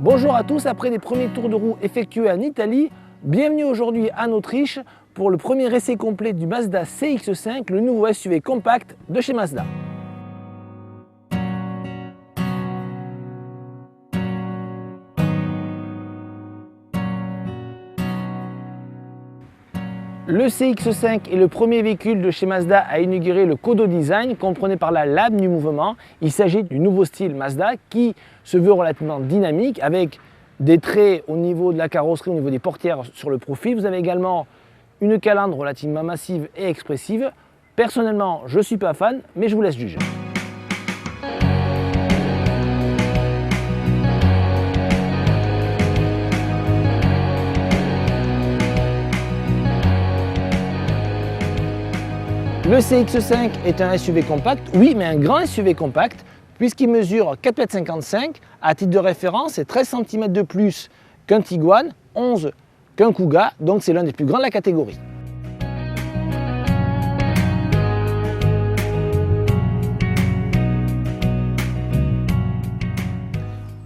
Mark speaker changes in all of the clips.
Speaker 1: Bonjour à tous, après les premiers tours de roue effectués en Italie, bienvenue aujourd'hui en Autriche pour le premier essai complet du Mazda CX-5, le nouveau SUV compact de chez Mazda. Le CX-5 est le premier véhicule de chez Mazda à inaugurer le Kodo Design, comprenez par là l'âme du mouvement. Il s'agit du nouveau style Mazda qui se veut relativement dynamique avec des traits au niveau de la carrosserie, au niveau des portières sur le profil. Vous avez également une calandre relativement massive et expressive. Personnellement, je ne suis pas fan, mais je vous laisse juger. Le CX-5 est un SUV compact, oui, mais un grand SUV compact, puisqu'il mesure 4,55 m. À titre de référence, c'est 13 cm de plus qu'un Tiguan, 11 qu'un Kuga, donc c'est l'un des plus grands de la catégorie.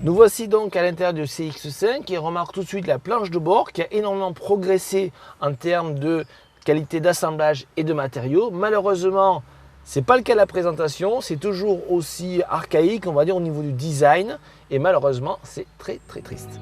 Speaker 1: Nous voici donc à l'intérieur du CX-5 et on remarque tout de suite la planche de bord qui a énormément progressé en termes de qualité d'assemblage et de matériaux. Malheureusement, ce n'est pas le cas de la présentation, c'est toujours aussi archaïque, on va dire, au niveau du design, et malheureusement, c'est très triste.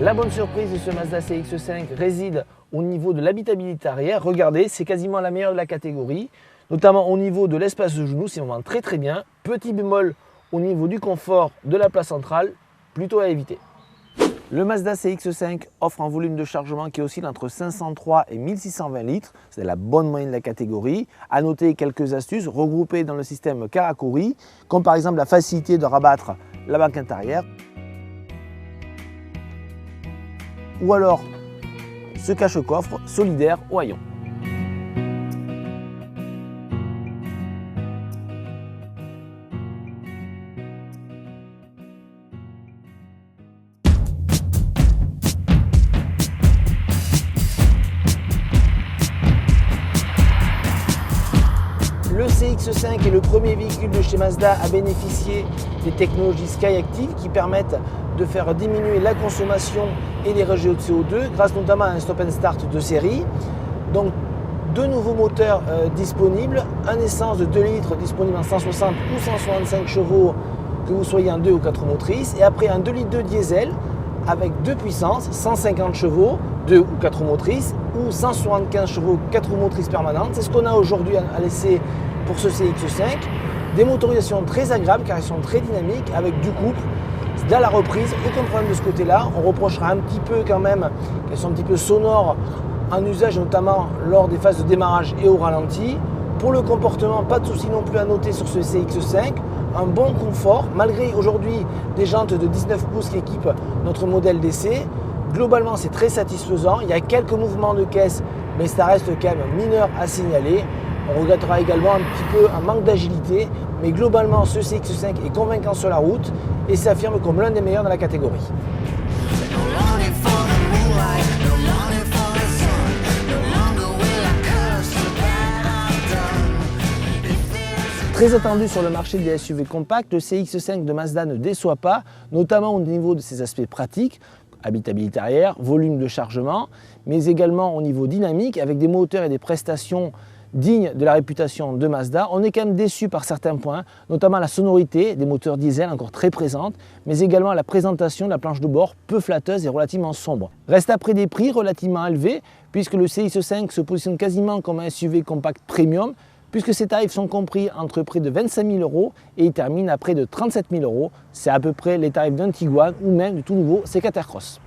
Speaker 1: La bonne surprise de ce Mazda CX-5 réside au niveau de l'habitabilité arrière. Regardez, c'est quasiment la meilleure de la catégorie, notamment au niveau de l'espace de genoux, c'est vraiment très bien. Petit bémol au niveau du confort de la place centrale, plutôt à éviter. Le Mazda CX-5 offre un volume de chargement qui oscille entre 503 et 1620 litres. C'est la bonne moyenne de la catégorie. À noter quelques astuces regroupées dans le système Karakuri, comme par exemple la facilité de rabattre la banquette arrière, ou alors ce cache-coffre solidaire au haillon. Le CX-5 est le premier véhicule de chez Mazda à bénéficier des technologies Skyactiv qui permettent de faire diminuer la consommation et les rejets de CO2 grâce notamment à un stop and start de série. Donc deux nouveaux moteurs disponibles, un essence de 2 litres disponible en 160 ou 165 chevaux que vous soyez en 2 ou 4 motrices, et après un 2 litres de diesel avec 2 puissances, 150 chevaux, 2 ou 4 motrices, ou 175 chevaux, 4 motrices permanentes. C'est ce qu'on a aujourd'hui à l'essai pour ce CX-5. Des motorisations très agréables car elles sont très dynamiques avec du couple. Dans la reprise, aucun problème de ce côté-là. On reprochera un petit peu quand même qu'elles sont un petit peu sonores en usage, notamment lors des phases de démarrage et au ralenti. Pour le comportement, pas de souci non plus à noter sur ce CX-5. Un bon confort, malgré aujourd'hui des jantes de 19 pouces qui équipent notre modèle d'essai. Globalement, c'est très satisfaisant. Il y a quelques mouvements de caisse, mais ça reste quand même mineur à signaler. On regrettera également un petit peu un manque d'agilité, mais globalement, ce CX-5 est convaincant sur la route et s'affirme comme l'un des meilleurs dans la catégorie. Très attendu sur le marché des SUV compacts, le CX-5 de Mazda ne déçoit pas, notamment au niveau de ses aspects pratiques, habitabilité arrière, volume de chargement, mais également au niveau dynamique, avec des moteurs et des prestations dignes de la réputation de Mazda. On est quand même déçu par certains points, notamment la sonorité des moteurs diesel encore très présente, mais également la présentation de la planche de bord peu flatteuse et relativement sombre. Reste après des prix relativement élevés, puisque le CX-5 se positionne quasiment comme un SUV compact premium, puisque ses tarifs sont compris entre près de 25 000 € et ils terminent à près de 37 000 €. C'est à peu près les tarifs d'un Tiguan ou même du tout nouveau C4 Aircross.